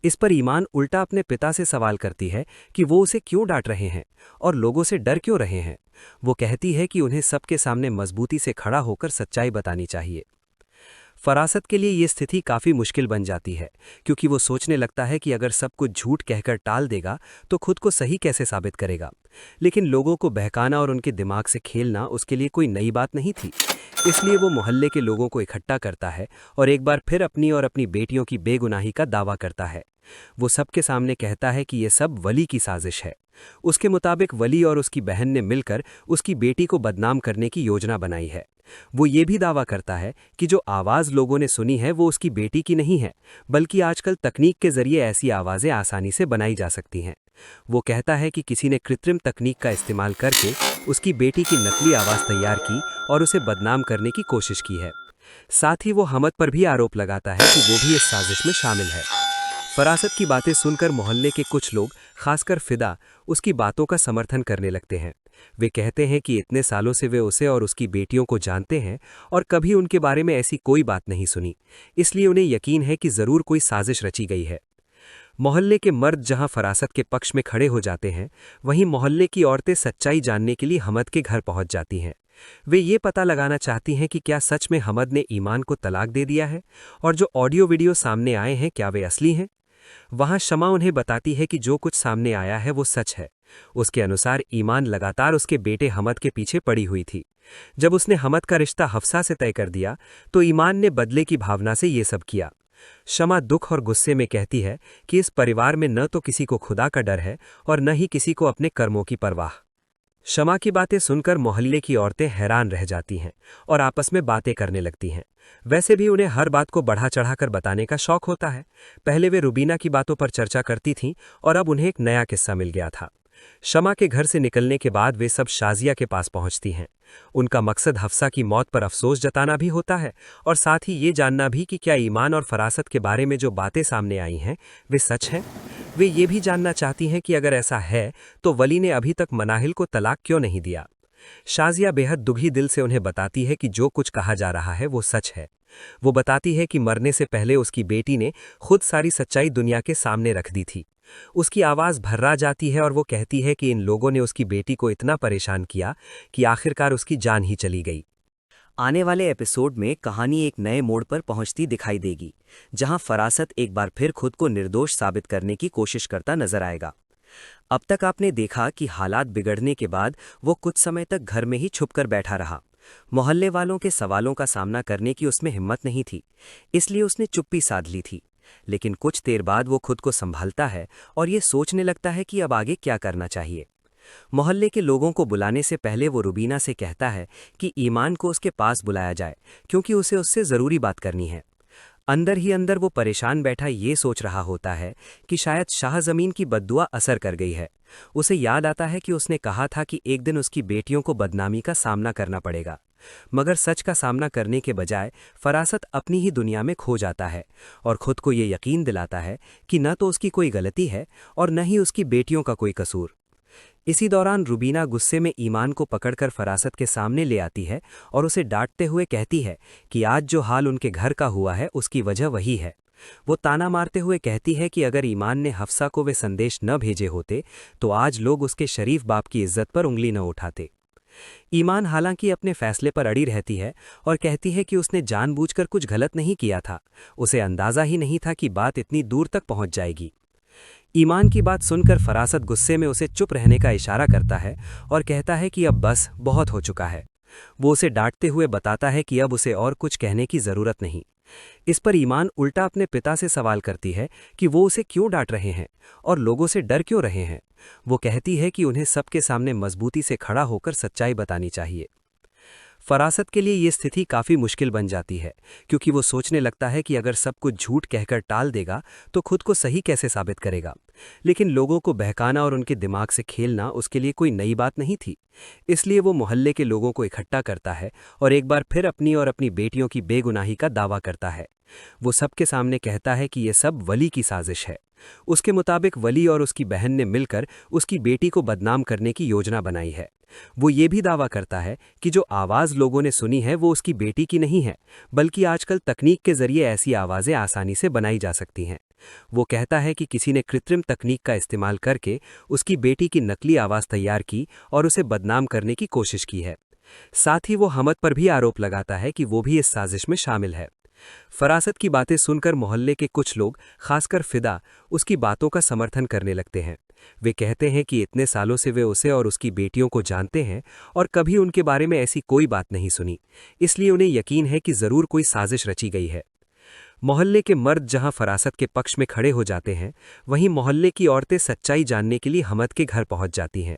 इस पर ईमान उल्टा अपने पिता से सवाल करती है कि वो उसे क्यों डांट रहे हैं और लोगों से डर क्यों रहे हैं। वो कहती है कि उन्हें सबके सामने मजबूती से खड़ा होकर सच्चाई बतानी चाहिए। फरासत के लिए ये स्थिति काफ़ी मुश्किल बन जाती है, क्योंकि वो सोचने लगता है कि अगर सब कुछ झूठ कहकर टाल देगा तो खुद को सही कैसे साबित करेगा। लेकिन लोगों को बहकाना और उनके दिमाग से खेलना उसके लिए कोई नई बात नहीं थी। इसलिए वो मोहल्ले के लोगों को इकट्ठा करता है और एक बार फिर अपनी और अपनी बेटियों की बेगुनाही का दावा करता है। वो सबके सामने कहता है कि ये सब वली की साजिश है। उसके मुताबिक वली और उसकी बहन ने मिलकर उसकी बेटी को बदनाम करने की योजना बनाई है। वो ये भी दावा करता है कि जो आवाज़ लोगों ने सुनी है वो उसकी बेटी की नहीं है, बल्कि आजकल तकनीक के जरिए ऐसी आवाज़ें आसानी से बनाई जा सकती हैं। वो कहता है कि किसी ने कृत्रिम तकनीक का इस्तेमाल करके उसकी बेटी की नकली आवाज़ तैयार की और उसे बदनाम करने की कोशिश की है। साथ ही वो हमद पर भी आरोप लगाता है कि वो भी इस साजिश में शामिल है। फरासत की बातें सुनकर मोहल्ले के कुछ लोग, खासकर फिदा, उसकी बातों का समर्थन करने लगते हैं। वे कहते हैं कि इतने सालों से वे उसे और उसकी बेटियों को जानते हैं और कभी उनके बारे में ऐसी कोई बात नहीं सुनी, इसलिए उन्हें यकीन है कि ज़रूर कोई साजिश रची गई है। मोहल्ले के मर्द जहां फरासत के पक्ष में खड़े हो जाते हैं, वहीं मोहल्ले की औरतें सच्चाई जानने के लिए हमद के घर पहुंच जाती हैं। वे ये पता लगाना चाहती हैं कि क्या सच में हमद ने ईमान को तलाक दे दिया है और जो ऑडियो वीडियो सामने आए हैं क्या वे असली हैं। वहां शमा उन्हें बताती है कि जो कुछ सामने आया है वो सच है। उसके अनुसार ईमान लगातार उसके बेटे हमद के पीछे पड़ी हुई थी। जब उसने हमद का रिश्ता हफ्सा से तय कर दिया तो ईमान ने बदले की भावना से ये सब किया। शमा दुख और गुस्से में कहती है कि इस परिवार में न तो किसी को खुदा का डर है और न ही किसी को अपने कर्मों की परवाह। शमा की बातें सुनकर मोहल्ले की औरतें हैरान रह जाती हैं और आपस में बातें करने लगती हैं। वैसे भी उन्हें हर बात को बढ़ा चढ़ाकर बताने का शौक होता है। पहले वे रुबीना की बातों पर चर्चा करती थीं और अब उन्हें एक नया किस्सा मिल गया था। शमा के घर से निकलने के बाद वे सब शाजिया के पास पहुंचती हैं। उनका मकसद हफ्सा की मौत पर अफसोस जताना भी होता है और साथ ही ये जानना भी कि क्या ईमान और फरासत के बारे में जो बातें सामने आई हैं वे सच हैं। वे ये भी जानना चाहती हैं कि अगर ऐसा है तो वली ने अभी तक मनाहिल को तलाक क्यों नहीं दिया। शाजिया बेहद दुखी दिल से उन्हें बताती है कि जो कुछ कहा जा रहा है वो सच है। वो बताती है कि मरने से पहले उसकी बेटी ने खुद सारी सच्चाई दुनिया के सामने रख दी थी। उसकी आवाज़ भर्रा जाती है और वो कहती है कि इन लोगों ने उसकी बेटी को इतना परेशान किया कि आखिरकार उसकी जान ही चली गई। आने वाले एपिसोड में कहानी एक नए मोड़ पर पहुंचती दिखाई देगी, जहां फरासत एक बार फिर खुद को निर्दोष साबित करने की कोशिश करता नजर आएगा। अब तक आपने देखा कि हालात बिगड़ने के बाद वो कुछ समय तक घर में ही छुपकर बैठा रहा। मोहल्ले वालों के सवालों का सामना करने की उसमें हिम्मत नहीं थी, इसलिए उसने चुप्पी साध ली थी। लेकिन कुछ देर बाद वो खुद को संभालता है और ये सोचने लगता है कि अब आगे क्या करना चाहिए। मोहल्ले के लोगों को बुलाने से पहले वो रुबीना से कहता है कि ईमान को उसके पास बुलाया जाए, क्योंकि उसे उससे ज़रूरी बात करनी है। अंदर ही अंदर वो परेशान बैठा ये सोच रहा होता है कि शायद शाहज़मीन की बद्दुआ असर कर गई है। उसे याद आता है कि उसने कहा था कि एक दिन उसकी बेटियों को बदनामी का सामना करना पड़ेगा, मगर सच का सामना करने के बजाय फरासत अपनी ही दुनिया में खो जाता है और खुद को ये यकीन दिलाता है कि न तो उसकी कोई गलती है और न ही उसकी बेटियों का कोई कसूर। इसी दौरान रुबीना गुस्से में ईमान को पकड़कर फरासत के सामने ले आती है और उसे डांटते हुए कहती है कि आज जो हाल उनके घर का हुआ है उसकी वजह वही है। वो ताना मारते हुए कहती है कि अगर ईमान ने हफ्सा को वे संदेश न भेजे होते तो आज लोग उसके शरीफ बाप की इज्जत पर उंगली न उठाते। ईमान हालांकि अपने फैसले पर अड़ी रहती है और कहती है कि उसने जानबूझकर कुछ गलत नहीं किया था, उसे अंदाजा ही नहीं था कि बात इतनी दूर तक पहुंच जाएगी। ईमान की बात सुनकर फरासत गुस्से में उसे चुप रहने का इशारा करता है और कहता है कि अब बस बहुत हो चुका है। वो उसे डांटते हुए बताता है कि अब उसे और कुछ कहने की जरूरत नहीं। इस पर ईमान उल्टा अपने पिता से सवाल करती है कि वो उसे क्यों डांट रहे हैं और लोगों से डर क्यों रहे हैं। वो कहती है कि उन्हें सबके सामने मजबूती से खड़ा होकर सच्चाई बतानी चाहिए। फरासत के लिए ये स्थिति काफ़ी मुश्किल बन जाती है, क्योंकि वो सोचने लगता है कि अगर सब कुछ झूठ कहकर टाल देगा तो खुद को सही कैसे साबित करेगा। लेकिन लोगों को बहकाना और उनके दिमाग से खेलना उसके लिए कोई नई बात नहीं थी। इसलिए वो मोहल्ले के लोगों को इकट्ठा करता है और एक बार फिर अपनी और अपनी बेटियों की बेगुनाही का दावा करता है। वो सबके सामने कहता है कि ये सब वली की साजिश है। उसके मुताबिक वली और उसकी बहन ने मिलकर उसकी बेटी को बदनाम करने की योजना बनाई है। वो ये भी दावा करता है कि जो आवाज़ लोगों ने सुनी है वो उसकी बेटी की नहीं है, बल्कि आजकल तकनीक के जरिए ऐसी आवाज़ें आसानी से बनाई जा सकती हैं। वो कहता है कि किसी ने कृत्रिम तकनीक का इस्तेमाल करके उसकी बेटी की नकली आवाज़ तैयार की और उसे बदनाम करने की कोशिश की है। साथ ही वो हमद पर भी आरोप लगाता है कि वो भी इस साजिश में शामिल है। फरासत की बातें सुनकर मोहल्ले के कुछ लोग, खासकर फिदा, उसकी बातों का समर्थन करने लगते हैं। वे कहते हैं कि इतने सालों से वे उसे और उसकी बेटियों को जानते हैं और कभी उनके बारे में ऐसी कोई बात नहीं सुनी, इसलिए उन्हें यकीन है कि जरूर कोई साजिश रची गई है। मोहल्ले के मर्द जहां फरासत के पक्ष में खड़े हो जाते हैं, वहीं मोहल्ले की औरतें सच्चाई जानने के लिए हमद के घर पहुंच जाती हैं।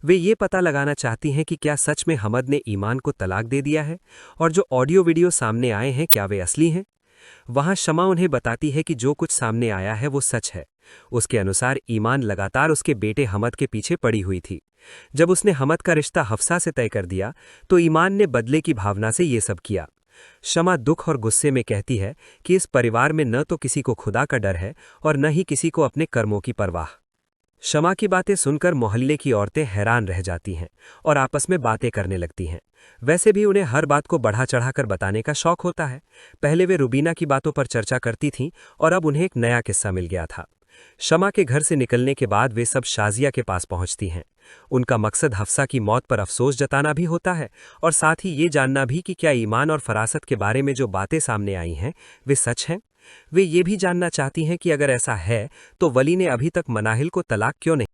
वे ये पता लगाना चाहती हैं कि क्या सच में हमद ने ईमान को तलाक दे दिया है और जो ऑडियो वीडियो सामने आए हैं क्या वे असली हैं। वहां शमा उन्हें बताती है कि जो कुछ सामने आया है वो सच है। उसके अनुसार ईमान लगातार उसके बेटे हमद के पीछे पड़ी हुई थी। जब उसने हमद का रिश्ता हफ्सा से तय कर दिया तो ईमान ने बदले की भावना से ये सब किया। शमा दुख और गुस्से में कहती है कि इस परिवार में न तो किसी को खुदा का डर है और न ही किसी को अपने कर्मों की परवाह। शमा की बातें सुनकर मोहल्ले की औरतें हैरान रह जाती हैं और आपस में बातें करने लगती हैं। वैसे भी उन्हें हर बात को बढ़ा चढ़ाकर बताने का शौक होता है। पहले वे रुबीना की बातों पर चर्चा करती थीं और अब उन्हें एक नया किस्सा मिल गया था। शमा के घर से निकलने के बाद वे सब शाजिया के पास पहुंचती हैं। उनका मकसद हफ्सा की मौत पर अफसोस जताना भी होता है और साथ ही ये जानना भी कि क्या ईमान और फरासत के बारे में जो बातें सामने आई हैं वे सच हैं। वे ये भी जानना चाहती हैं कि अगर ऐसा है तो वली ने अभी तक मनाहिल को तलाक क्यों नहीं